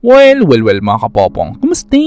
Well, mga kapopong, kumusta?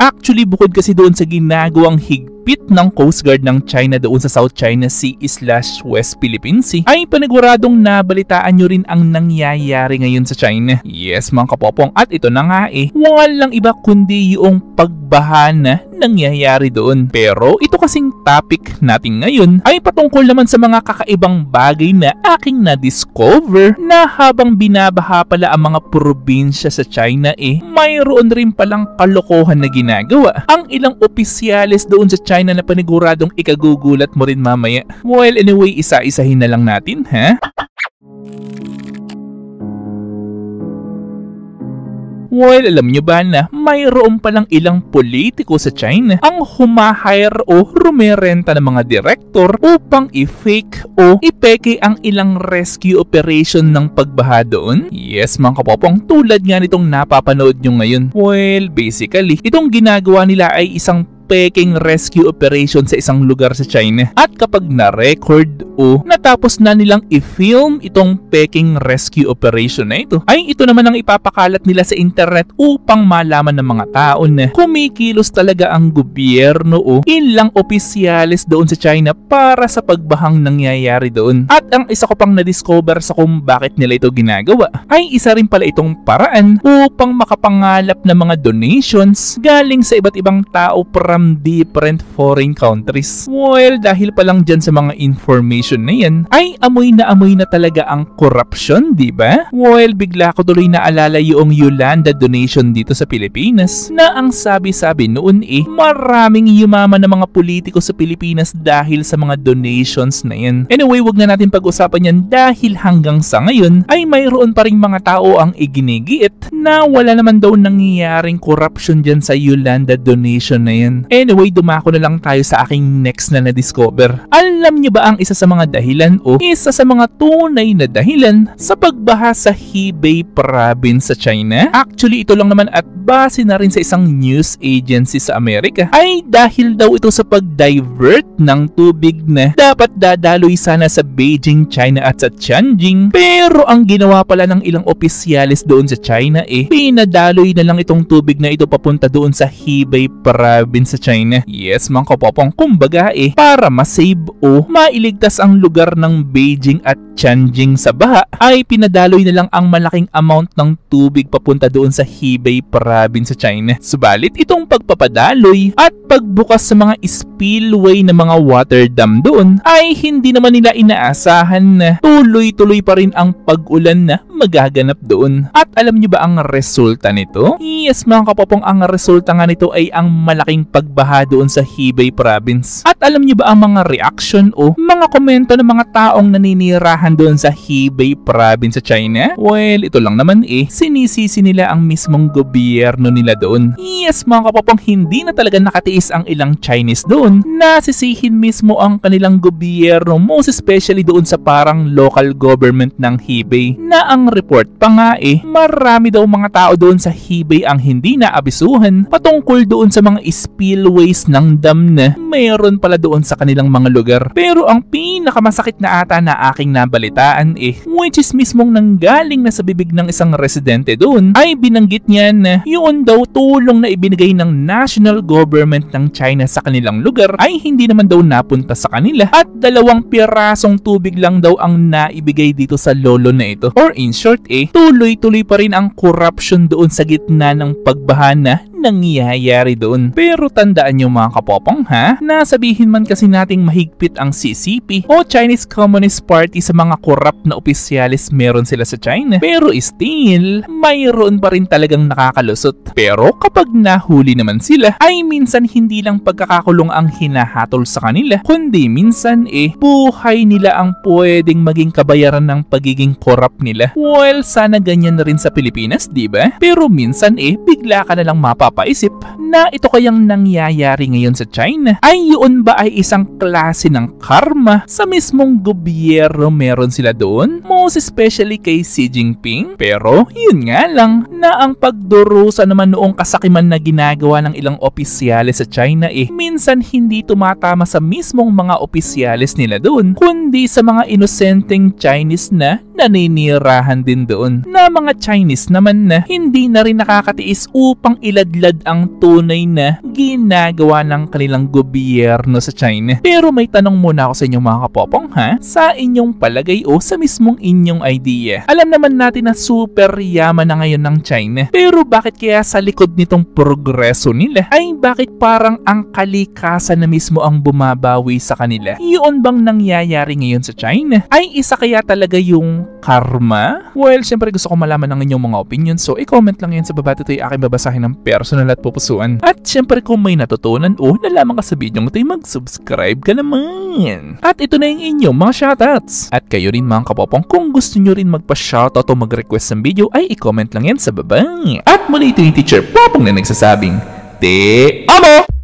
Actually, bukod kasi doon sa ginagawang higpit ng Coast Guard ng China doon sa South China Sea/West Philippine Sea, ay paniguradong nabalitaan nyo rin ang nangyayari ngayon sa China. Yes, mga kapopong, at ito na nga walang iba kundi yung pagbaha na nangyayari doon. Pero ito kasing topic natin ngayon ay patungkol naman sa mga kakaibang bagay na aking na-discover na habang binabaha pala ang mga probinsya sa China mayroon rin palang kalokohan na ginagawa ang ilang opisyalis doon sa China na paniguradong ikagugulat mo rin mamaya. Well, anyway, isa-isahin na lang natin, ha? Well, alam nyo ba na mayroon palang ilang politiko sa China ang humahire o rumerenta ng mga direktor upang i-fake o ipeke ang ilang rescue operation ng pagbaha doon? Yes, mga kapopong, tulad nga nitong napapanood nyo ngayon. Well, basically, itong ginagawa nila ay isang peking rescue operation sa isang lugar sa China. At kapag na-record o natapos na nilang i-film itong peking rescue operation na ito, ay ito naman ang ipapakalat nila sa internet upang malaman ng mga tao na kumikilos talaga ang gobyerno o ilang opisyalis doon sa China para sa pagbahang nangyayari doon. At ang isa ko pang na-discover sa kung bakit nila ito ginagawa ay isa rin pala itong paraan upang makapangalap ng mga donations galing sa iba't ibang tao from different foreign countries. Well, dahil pa lang dyan sa mga information na yan, ay amoy na talaga ang corruption, di ba? Well, bigla ko tuloy naalala yung Yolanda donation dito sa Pilipinas na ang sabi-sabi noon maraming yumaman na mga politiko sa Pilipinas dahil sa mga donations na yan. Anyway, wag na natin pag-usapan yan dahil hanggang sa ngayon ay mayroon pa ring mga tao ang iginigiit na wala naman daw nangyayaring corruption dyan sa Yolanda donation na yan. Anyway, dumako na lang tayo sa aking next na na-discover. Alam niyo ba ang isa sa mga dahilan o isa sa mga tunay na dahilan sa pagbaha sa Hebei province sa China? Actually, ito lang naman at base na rin sa isang news agency sa Amerika ay dahil daw ito sa pag-divert ng tubig na dapat dadaloy sana sa Beijing, China at sa Tianjin. Pero ang ginawa pala ng ilang opisyalis doon sa China pinadaloy na lang itong tubig na ito papunta doon sa Hebei province sa China. Yes, mga kapopong, kumbaga para masave o mailigtas ang lugar ng Beijing at Tianjin sa baha ay pinadaloy na lang ang malaking amount ng tubig papunta doon sa Hebei province sa China. Subalit itong pagpapadaloy at pagbukas sa mga spillway ng mga water dam doon ay hindi naman nila inaasahan na tuloy-tuloy pa rin ang pag-ulan na magaganap doon. At alam niyo ba ang resulta nito? Yes, mga kapopong, ang resulta nga nito ay ang malaking pagbaha doon sa Hebei province. At alam niyo ba ang mga reaction o mga komento ng mga taong naninirahan doon sa Hebei province sa China? Well, ito lang naman sinisisi nila ang mismong gobyerno nila doon. Yes, mga kapopong, hindi na talaga nakatiis ang ilang Chinese doon. Nasisihin mismo ang kanilang gobyerno, most especially doon sa parang local government ng Hebei, na ang report pa nga marami daw mga tao doon sa Hebei ang hindi naabisuhan patungkol doon sa mga spillways ng dam na mayroon pala doon sa kanilang mga lugar. Pero ang pinakamasakit na ata na aking nabalitaan which is mismong nanggaling na sa bibig ng isang residente doon, ay binanggit niya na yun daw tulong na ibinigay ng national government ng China sa kanilang lugar ay hindi naman daw napunta sa kanila at 2 pirasong tubig lang daw ang naibigay dito sa lolo na ito. Or in short tuloy-tuloy pa rin ang corruption doon sa gitna ng pagbaha na nangyayari doon. Pero tandaan nyo, mga kapopong, na sabihin man kasi nating mahigpit ang CCP o Chinese Communist Party sa mga corrupt na opisyalis meron sila sa China, pero still mayroon pa rin talagang nakakalusot. Pero kapag nahuli naman sila ay minsan hindi lang pagkakakulong ang hinahatol sa kanila, kundi minsan buhay nila ang pwedeng maging kabayaran ng pagiging corrupt nila. Well, sana ganyan na rin sa Pilipinas, di ba? Pero minsan bigla ka na lang napapaisip na ito kayang nangyayari ngayon sa China ay yun ba ay isang klase ng karma sa mismong gobyerno meron sila doon? Most especially kay Xi Jinping. Pero yun nga lang na ang pagdurusa naman noong kasakiman na ginagawa ng ilang opisyales sa China minsan hindi tumatama sa mismong mga opisyales nila doon, kundi sa mga inosenteng Chinese na naninirahan din doon, na mga Chinese naman na hindi na rin nakakatiis upang iladlad ang tunay na ginagawa ng kanilang gobyerno sa China. Pero may tanong muna ako sa inyong mga kapopong sa inyong palagay o sa mismong inyong idea. Alam naman natin na super yaman na ngayon ng China, pero bakit kaya sa likod nitong progreso nila ay bakit parang ang kalikasan na mismo ang bumabawi sa kanila? Yun bang nangyayari ngayon sa China? Ay isa kaya talaga yung karma? Well, syempre gusto ko malaman ng inyong mga opinion, so i-comment lang yan sa baba. Ito ay aking babasahin ng personal at pupusuan. At syempre kung may natutunan o nalaman ka sa video ng ito ay mag-subscribe ka naman. At ito na yung inyong mga shoutouts. At kayo rin mga kapopong, kung gusto nyo rin magpa-shoutout o mag-request ng video ay i-comment lang yan sa baba. At muli ito yung Teacher Popong na nagsasabing, Te Amo!